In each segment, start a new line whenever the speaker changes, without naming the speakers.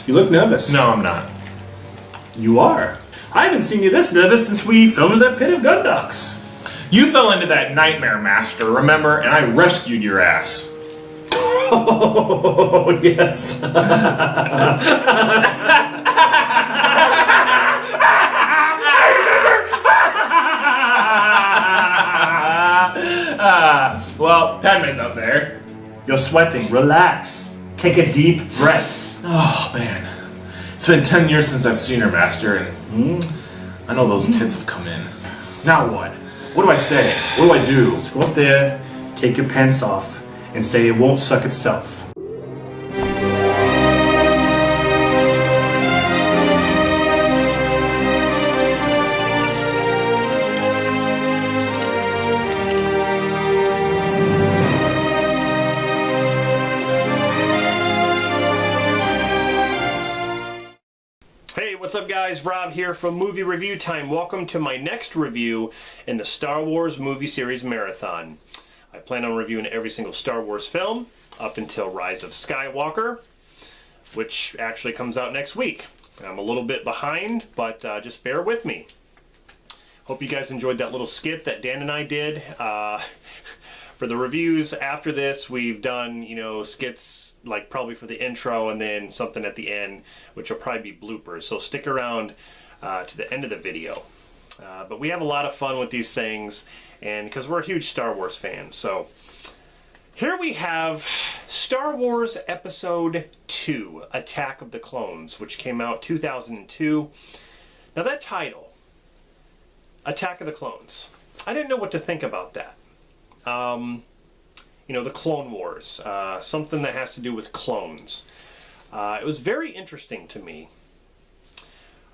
You look nervous.
No, I'm not.
You are. I haven't seen you this nervous since we filmed that Pit of Gunducks.
You fell into that nightmare, Master, remember? And I rescued your ass.
Oh, yes.
Well, Padme's up there.
You're sweating. Relax. Take a deep breath.
Oh, man. It's been 10 years since I've seen her, Master, and I know those tits have come in. Now what? What do I say? What do I do?
Just go up there, take your pants off, and say it won't suck itself.
Hey, what's up guys? Rob here from Movie Review Time. Welcome to my next review in the Star Wars movie series marathon. I plan on reviewing every single Star Wars film up until Rise of Skywalker, which actually comes out next week. I'm a little bit behind, but just bear with me. Hope you guys enjoyed that little skit that Dan and I did. For the reviews after this, we've done, skits like probably for the intro and then something at the end, which will probably be bloopers. So stick around to the end of the video. But we have a lot of fun with these things, and because we're huge Star Wars fans. So here we have Star Wars Episode 2, Attack of the Clones, which came out 2002. Now that title, Attack of the Clones, I didn't know what to think about that. The Clone Wars, something that has to do with clones. It was very interesting to me.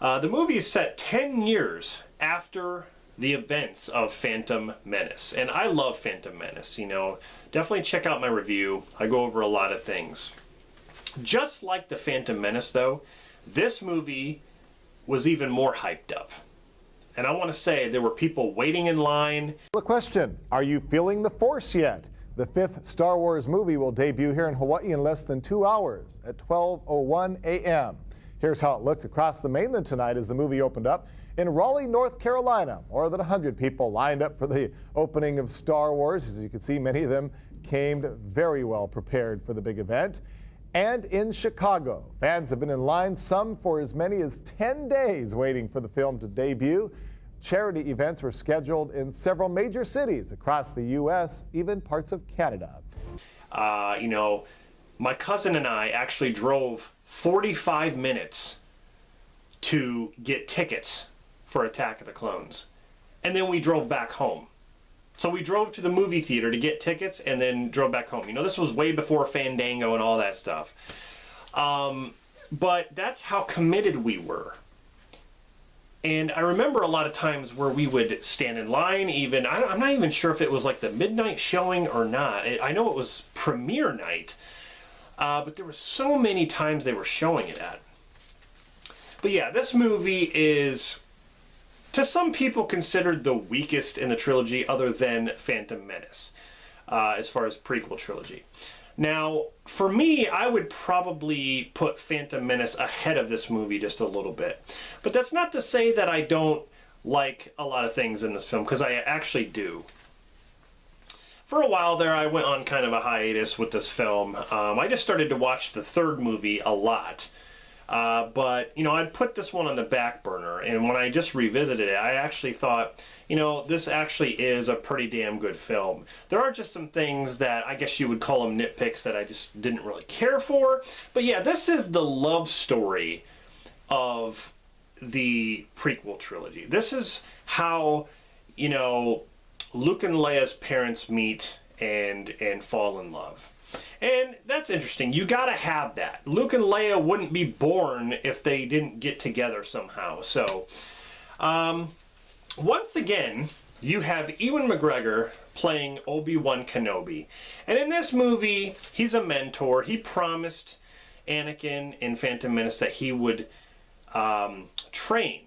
The movie is set 10 years after the events of Phantom Menace, and I love Phantom Menace. Definitely check out my review. I go over a lot of things. Just like the Phantom Menace, though, this movie was even more hyped up. And I want to say there were people waiting in line.
The question, are you feeling the Force yet? The fifth Star Wars movie will debut here in Hawaii in less than 2 hours at 12:01 a.m. Here's how it looked across the mainland tonight as the movie opened up in Raleigh, North Carolina. More than 100 people lined up for the opening of Star Wars. As you can see, many of them came very well prepared for the big event. And in Chicago, fans have been in line, some for as many as 10 days waiting for the film to debut. Charity events were scheduled in several major cities across the U.S., even parts of Canada.
My cousin and I actually drove 45 minutes to get tickets for Attack of the Clones. And then we drove back home. So we drove to the movie theater to get tickets and then drove back home. This was way before Fandango and all that stuff. But that's how committed we were. And I remember a lot of times where we would stand in line even, I'm not even sure if it was like the midnight showing or not. I know it was premiere night, but there were so many times they were showing it at. But yeah, this movie is, to some people, considered the weakest in the trilogy other than Phantom Menace, as far as prequel trilogy. Now, for me, I would probably put Phantom Menace ahead of this movie just a little bit. But that's not to say that I don't like a lot of things in this film, because I actually do. For a while there, I went on kind of a hiatus with this film. I just started to watch the third movie a lot. But I'd put this one on the back burner, and when I just revisited it, I actually thought, this actually is a pretty damn good film. There are just some things that I guess you would call them nitpicks that I just didn't really care for. But yeah, this is the love story of the prequel trilogy. This is how, Luke and Leia's parents meet and fall in love. And that's interesting. You gotta have that. Luke and Leia wouldn't be born if they didn't get together somehow. So, once again, you have Ewan McGregor playing Obi-Wan Kenobi. And in this movie, he's a mentor. He promised Anakin in Phantom Menace that he would train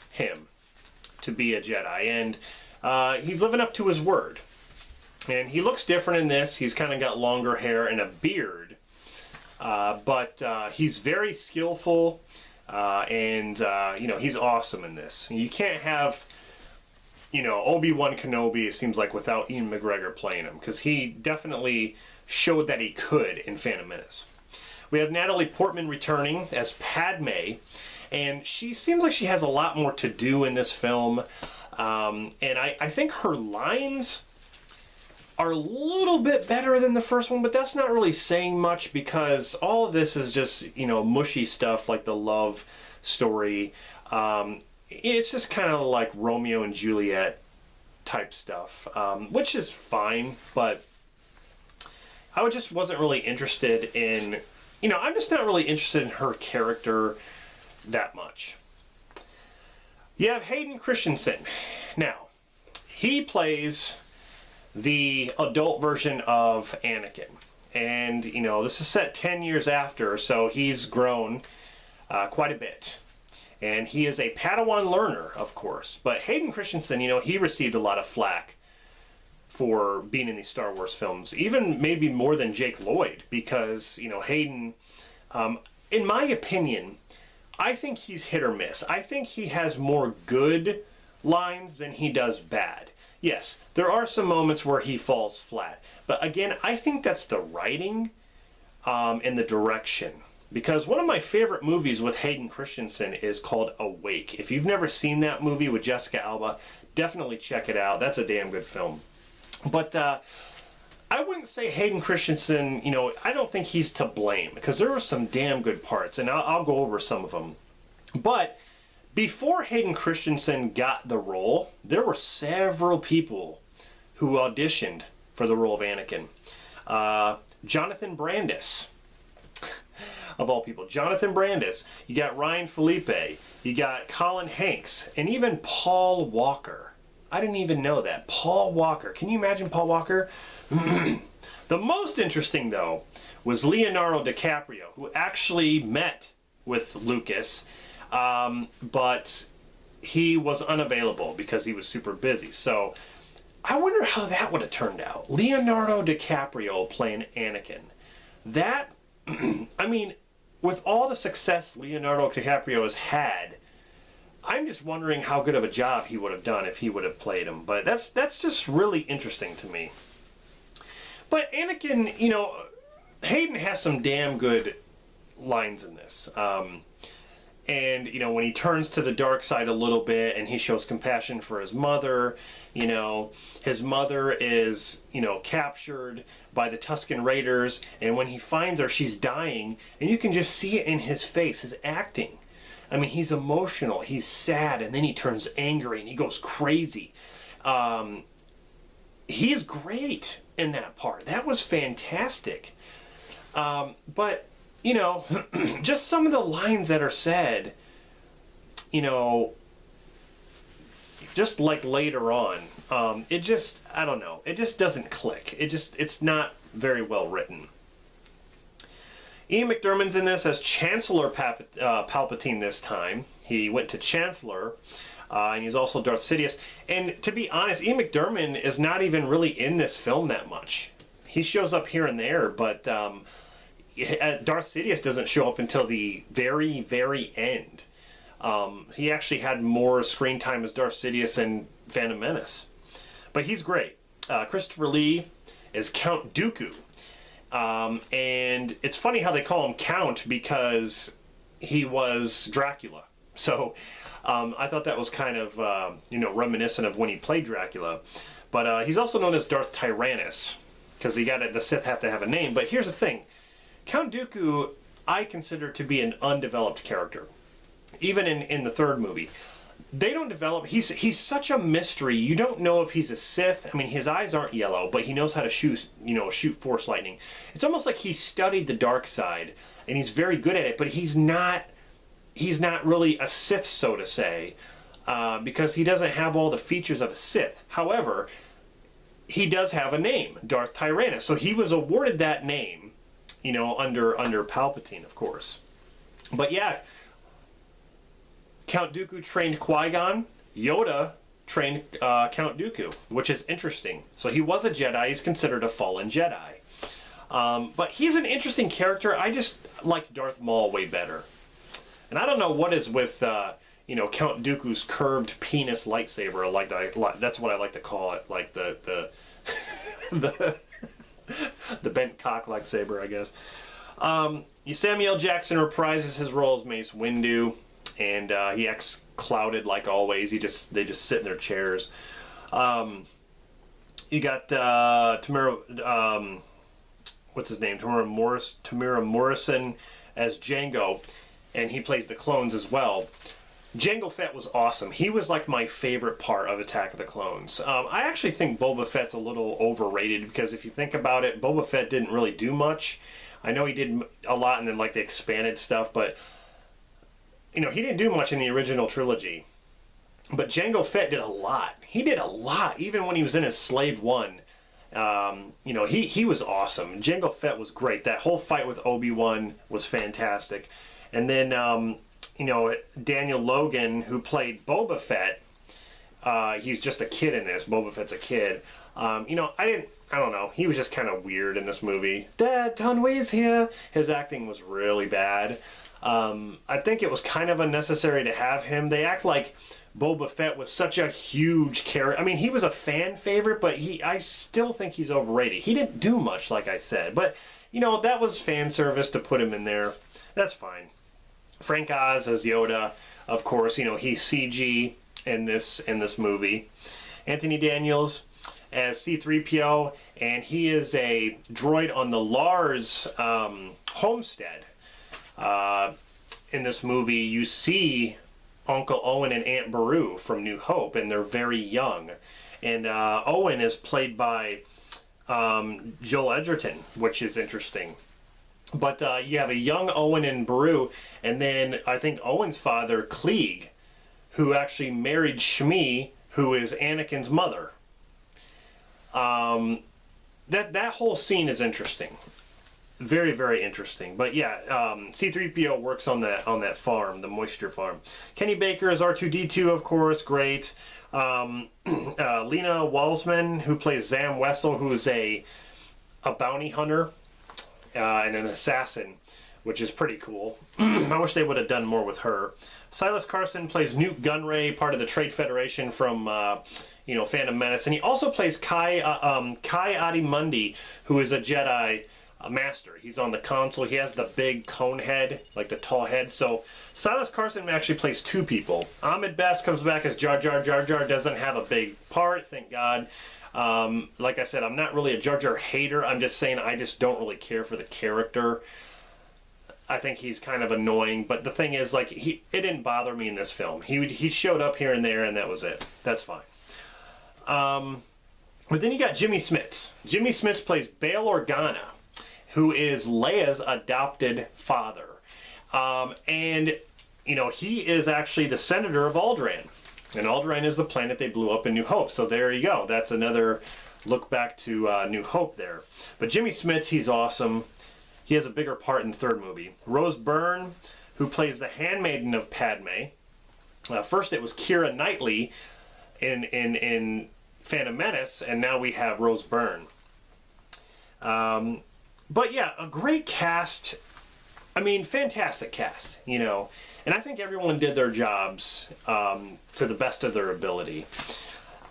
him to be a Jedi. And he's living up to his word. And he looks different in this. He's kind of got longer hair and a beard. but he's very skillful, and you know, he's awesome in this. You can't have, you know, Obi-Wan Kenobi, it seems like, without Ian McGregor playing him, because he definitely showed that he could in Phantom Menace. We have Natalie Portman returning as Padme, and she seems like she has a lot more to do in this film, and I think her lines are a little bit better than the first one, but that's not really saying much, because all of this is just, you know, mushy stuff like the love story. It's just kind of like Romeo and Juliet type stuff, which is fine, but I just wasn't really interested in, you know, I'm just not really interested in her character that much. You have Hayden Christensen. Now, he plays the adult version of Anakin. And, you know, this is set 10 years after, so he's grown quite a bit. And he is a Padawan learner, of course. But Hayden Christensen, you know, he received a lot of flack for being in these Star Wars films. Even maybe more than Jake Lloyd, because, you know, Hayden, in my opinion, I think he's hit or miss. I think he has more good lines than he does bad. Yes, there are some moments where he falls flat. But again, I think that's the writing and the direction. Because one of my favorite movies with Hayden Christensen is called Awake. If you've never seen that movie with Jessica Alba, definitely check it out. That's a damn good film. But I wouldn't say Hayden Christensen, you know, I don't think he's to blame, because there were some damn good parts, and I'll go over some of them. But before Hayden Christensen got the role, there were several people who auditioned for the role of Anakin. Jonathan Brandis, of all people. Jonathan Brandis. You got Ryan Felipe. You got Colin Hanks. And even Paul Walker. I didn't even know that. Paul Walker. Can you imagine Paul Walker? The most interesting, though, was Leonardo DiCaprio, who actually met with Lucas, but he was unavailable because he was super busy. So I wonder how that would have turned out. Leonardo DiCaprio playing Anakin. That, I mean, with all the success Leonardo DiCaprio has had, I'm just wondering how good of a job he would have done if he would have played him. But that's just really interesting to me. But Anakin, you know, Hayden has some damn good lines in this. And, you know, when he turns to the dark side a little bit and he shows compassion for his mother, you know, his mother is, you know, captured by the Tusken Raiders, and when he finds her, she's dying, and you can just see it in his face, his acting. I mean, he's emotional, he's sad, and then he turns angry and he goes crazy. He's great in that part. That was fantastic. But, you know, just some of the lines that are said, you know, just like later on, it just, I don't know, it just doesn't click. It's not very well written. Ian McDiarmid's in this as Chancellor Palpatine this time. He went to Chancellor, and he's also Darth Sidious. And to be honest, Ian McDiarmid is not even really in this film that much. He shows up here and there, but Darth Sidious doesn't show up until the very, very end. He actually had more screen time as Darth Sidious in Phantom Menace. But he's great. Christopher Lee is Count Dooku. And it's funny how they call him Count, because he was Dracula. So I thought that was kind of, you know, reminiscent of when he played Dracula. But he's also known as Darth Tyrannus, because the Sith have to have a name. But here's the thing. Count Dooku, I consider to be an undeveloped character. Even in the third movie. They don't develop, he's such a mystery. You don't know if he's a Sith. I mean, his eyes aren't yellow, but he knows how to shoot force lightning. It's almost like he studied the dark side, and he's very good at it, but he's not really a Sith, so to say, because he doesn't have all the features of a Sith. However, he does have a name, Darth Tyrannus. So he was awarded that name, you know, under Palpatine, of course. But yeah, Count Dooku trained Qui-Gon. Yoda trained Count Dooku, which is interesting. So he was a Jedi. He's considered a fallen Jedi. But he's an interesting character. I just like Darth Maul way better. And I don't know what is with, Count Dooku's curved penis lightsaber. That's what I like to call it. Like the the bent cock lightsaber, I guess. Samuel L. Jackson reprises his role as Mace Windu, and he acts clouded like always. They just sit in their chairs. You got Tamira, what's his name? Tamira Morrison as Jango, and he plays the clones as well. Jango Fett was awesome. He was like my favorite part of Attack of the Clones. I actually think Boba Fett's a little overrated because if you think about it, Boba Fett didn't really do much. I know he did a lot in the expanded stuff, but he didn't do much in the original trilogy. But Jango Fett did a lot. He did a lot, even when he was in his Slave One. He was awesome. Jango Fett was great. That whole fight with Obi-Wan was fantastic. And then Daniel Logan, who played Boba Fett, he's just a kid in this. Boba Fett's a kid. I don't know. He was just kind of weird in this movie. Dad, Conway's here. His acting was really bad. I think it was kind of unnecessary to have him. They act like Boba Fett was such a huge character. I mean, he was a fan favorite, but I still think he's overrated. He didn't do much, like I said. But, that was fan service to put him in there. That's fine. Frank Oz as Yoda, of course, he's CG in this movie. Anthony Daniels as C-3PO, and he is a droid on the Lars homestead. In this movie, you see Uncle Owen and Aunt Beru from New Hope, and they're very young. And Owen is played by Joel Edgerton, which is interesting. But you have a young Owen and Beru, and then I think Owen's father, Klieg, who actually married Shmi, who is Anakin's mother. That whole scene is interesting. Very, very interesting. But yeah, C-3PO works on that farm, the moisture farm. Kenny Baker is R2-D2, of course, great. Lena Walsman, who plays Zam Wessel, who's a bounty hunter and an assassin, which is pretty cool. I wish they would have done more with her. Silas Carson plays Newt Gunray, part of the Trade Federation from Phantom Menace, and he also plays Kai Adimundi, who is a Jedi master. He's on the console. He has the big cone head, like the tall head. So Silas Carson actually plays two people. Ahmed Best comes back as Jar Jar. Jar Jar doesn't have a big part, thank God. Like I said, I'm not really a Jar Jar hater. I'm just saying I just don't really care for the character. I think he's kind of annoying, but the thing is, it didn't bother me in this film. He showed up here and there, and that was it. That's fine. But then you got Jimmy Smits. Jimmy Smits plays Bail Organa, who is Leia's adopted father. And he is actually the senator of Alderaan. And Alderaan is the planet they blew up in New Hope. So there you go. That's another look back to New Hope there. But Jimmy Smits, he's awesome. He has a bigger part in the third movie. Rose Byrne, who plays the handmaiden of Padme. First it was Keira Knightley in Phantom Menace, and now we have Rose Byrne. But yeah, a great cast. I mean, fantastic cast, And I think everyone did their jobs to the best of their ability.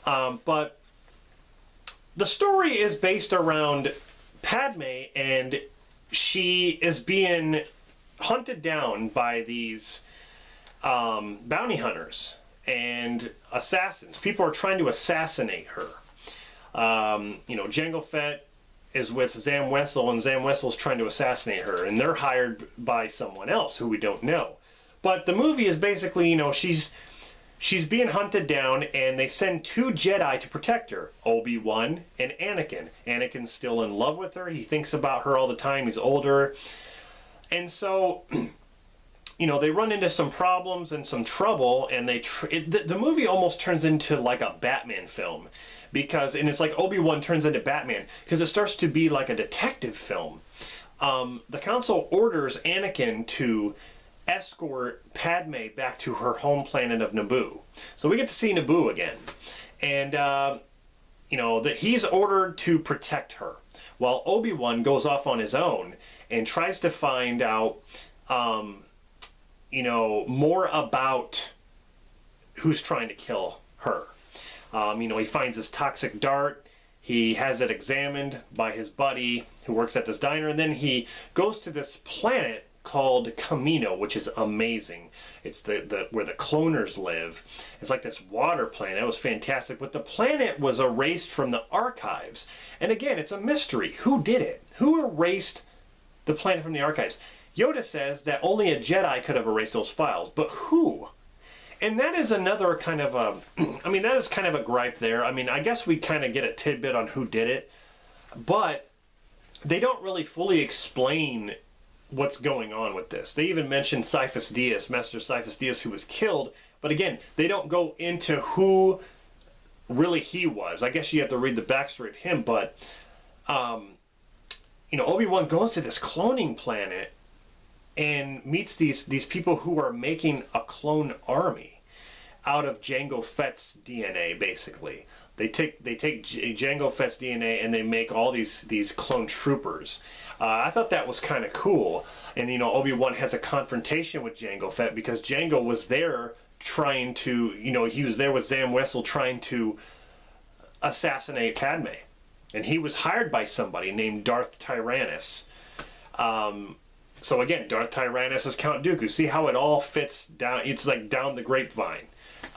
But the story is based around Padme, and she is being hunted down by these bounty hunters and assassins. People are trying to assassinate her. Jango Fett is with Zam Wessel, and Zam Wessel's trying to assassinate her, and they're hired by someone else who we don't know. But the movie is basically, she's being hunted down, and they send two Jedi to protect her, Obi-Wan and Anakin. Anakin's still in love with her. He thinks about her all the time. He's older. And so, they run into some problems and some trouble, and the movie almost turns into like a Batman film. And it's like Obi-Wan turns into Batman, because it starts to be like a detective film. The council orders Anakin to escort Padme back to her home planet of Naboo. So we get to see Naboo again. And, that he's ordered to protect her. while Obi-Wan goes off on his own and tries to find out, more about who's trying to kill her. He finds this toxic dart. He has it examined by his buddy who works at this diner, and then he goes to this planet called Camino, which is amazing. It's the where the cloners live. It's like this water planet. It was fantastic, but the planet was erased from the archives. And again, it's a mystery. Who did it? Who erased the planet from the archives? Yoda says that only a Jedi could have erased those files, but who? And that is another kind of that is kind of a gripe there. I guess we kind of get a tidbit on who did it, but they don't really fully explain what's going on with this. They even mention Sifus Dyas, Master Sifus Dyas, who was killed, but again, they don't go into who really he was. I guess you have to read the backstory of him, but Obi-Wan goes to this cloning planet and meets these people who are making a clone army out of Jango Fett's DNA, basically. They take Jango Fett's DNA and they make all these clone troopers. I thought that was kind of cool. And, Obi-Wan has a confrontation with Jango Fett because Jango was there trying to, he was there with Zam Wesell trying to assassinate Padme. And he was hired by somebody named Darth Tyrannus. So again, Darth Tyrannus is Count Dooku. See how it all fits down? It's like down the grapevine.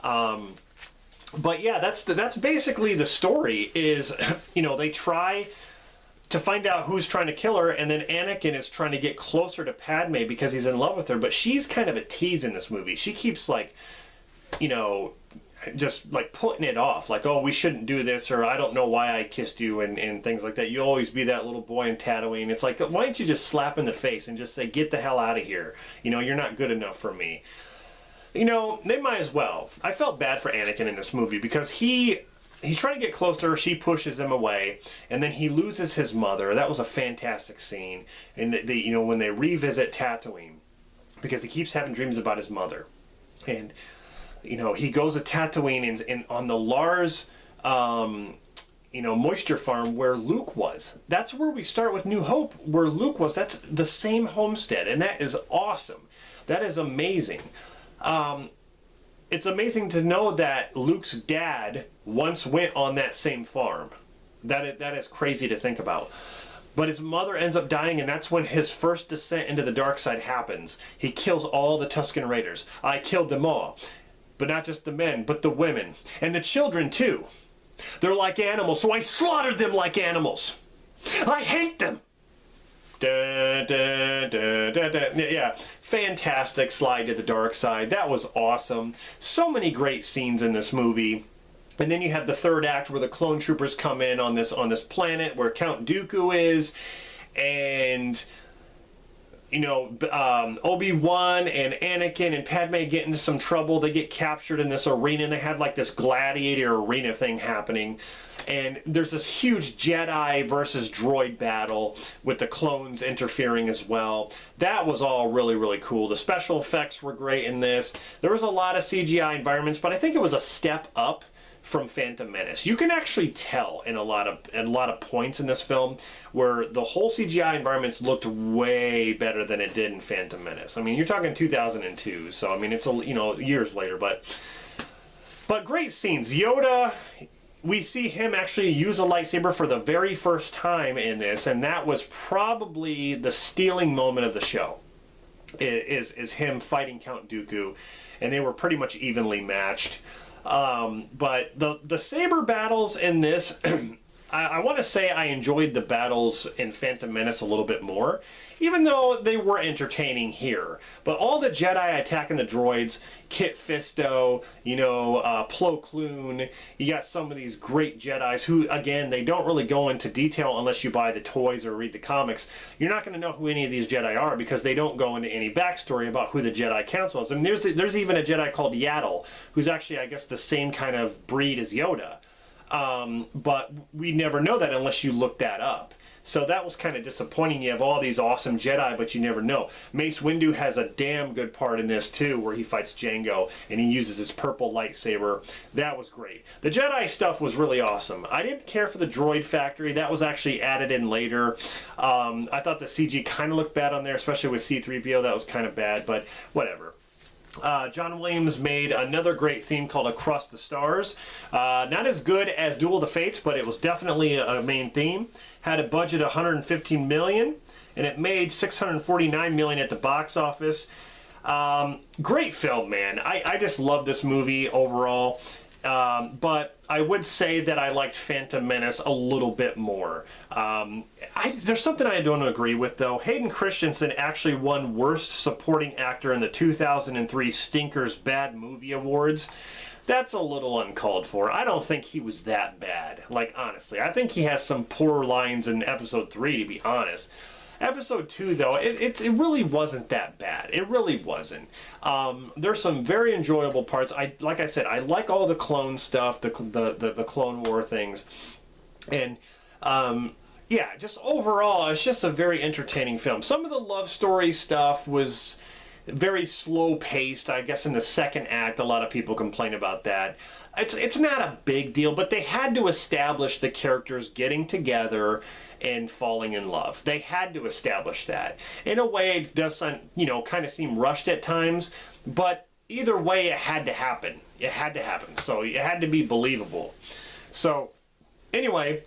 But yeah, that's basically the story. Is they try to find out who's trying to kill her, and then Anakin is trying to get closer to Padme because he's in love with her. But she's kind of a tease in this movie. She keeps just like putting it off, like, oh, we shouldn't do this, or I don't know why I kissed you, and things like that. You'll always be that little boy in Tatooine. It's like, why don't you just slap in the face and just say, get the hell out of here. You're not good enough for me. They might as well. I felt bad for Anakin in this movie because he's trying to get closer, she pushes him away, and then he loses his mother. That was a fantastic scene. And when they revisit Tatooine, because he keeps having dreams about his mother. And he goes to Tatooine and on the Lars, moisture farm where Luke was. That's where we start with New Hope, where Luke was. That's the same homestead, and that is awesome. That is amazing. It's amazing to know that Luke's dad once went on that same farm. That is crazy to think about. But his mother ends up dying, and that's when his first descent into the dark side happens. He kills all the Tusken Raiders. I killed them all. But not just the men, but the women. And the children, too. They're like animals, so I slaughtered them like animals. I hate them. Da, da, da, da, da. Yeah, fantastic slide to the dark side. That was awesome. So many great scenes in this movie. And then you have the third act where the clone troopers come in on this planet where Count Dooku is, and Obi-Wan and Anakin and Padme get into some trouble. They get captured in this arena, and they have like this gladiator arena thing happening. And there's this huge Jedi versus droid battle with the clones interfering as well. That was all really, really cool. The special effects were great in this. There was a lot of CGI environments, but I think it was a step up from Phantom Menace. You can actually tell in a lot of points in this film where the whole CGI environments looked way better than it did in Phantom Menace. You're talking 2002, so it's years later, but great scenes. Yoda, we see him actually use a lightsaber for the very first time in this, and that was probably the stealing moment of the show. Is him fighting Count Dooku, and they were pretty much evenly matched. But the saber battles in this, I want to say I enjoyed the battles in Phantom Menace a little bit more, even though they were entertaining here. But all the Jedi attacking the droids, Kit Fisto, Plo Koon, you got some of these great Jedis who, again, they don't really go into detail unless you buy the toys or read the comics. You're not going to know who any of these Jedi are because they don't go into any backstory about who the Jedi Council is. There's even a Jedi called Yaddle, who's actually, I guess, the same kind of breed as Yoda. But we never know that unless you look that up. So that was kind of disappointing. You have all these awesome Jedi, but you never know. Mace Windu has a damn good part in this too, where he fights Jango and he uses his purple lightsaber. That was great. The Jedi stuff was really awesome. I didn't care for the droid factory. That was actually added in later. I thought the CG kind of looked bad on there, especially with C-3PO. That was kind of bad, but whatever. John Williams made another great theme called Across the Stars. Not as good as Duel of the Fates, but it was definitely a main theme. Had a budget of $115 million, and it made $649 million at the box office. Great film, man. I just love this movie overall. But I would say that I liked Phantom Menace a little bit more. There's something I don't agree with, though. Hayden Christensen actually won Worst Supporting Actor in the 2003 Stinkers Bad Movie Awards. That's a little uncalled for. I don't think he was that bad. Like, honestly. I think he has some poor lines in Episode 3, to be honest. Episode 2, though, it really wasn't that bad. It really wasn't. There's some very enjoyable parts. Like I said, I like all the clone stuff, the Clone War things. And, yeah, just overall, it's just a very entertaining film. Some of the love story stuff was very slow-paced. I guess in the second act, a lot of people complain about that. It's not a big deal, but they had to establish the characters getting together and falling in love. They had to establish that. In a way, it doesn't, kind of seem rushed at times, but either way, it had to happen. It had to happen. So it had to be believable. So, anyway,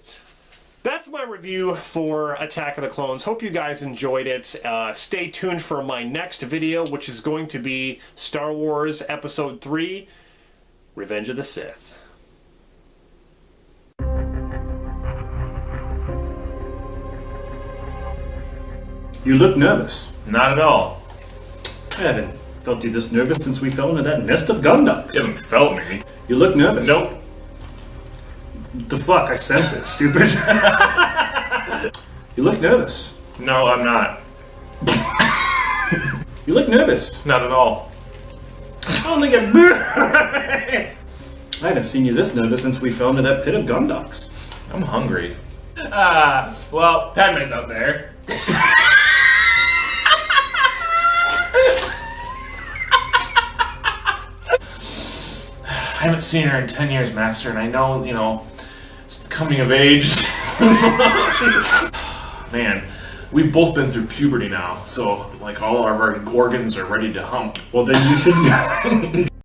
that's my review for Attack of the Clones. Hope you guys enjoyed it. Stay tuned for my next video, which is going to be Star Wars Episode 3, Revenge of the Sith.
You look nervous.
Not at all.
I haven't felt you this nervous since we fell into that nest of gunducks.
You haven't felt me.
You look nervous.
Nope.
The fuck? I sense it, stupid. You look nervous.
No, I'm not.
You look nervous.
Not at all.
I don't think I haven't seen you this nervous since we fell into that pit of gunducks.
I'm hungry. Well, Padme's out there. I haven't seen her in 10 years, Master, and I know, just coming of age. Man, we've both been through puberty now, so, like, all of our organs are ready to hump.
Well, then you should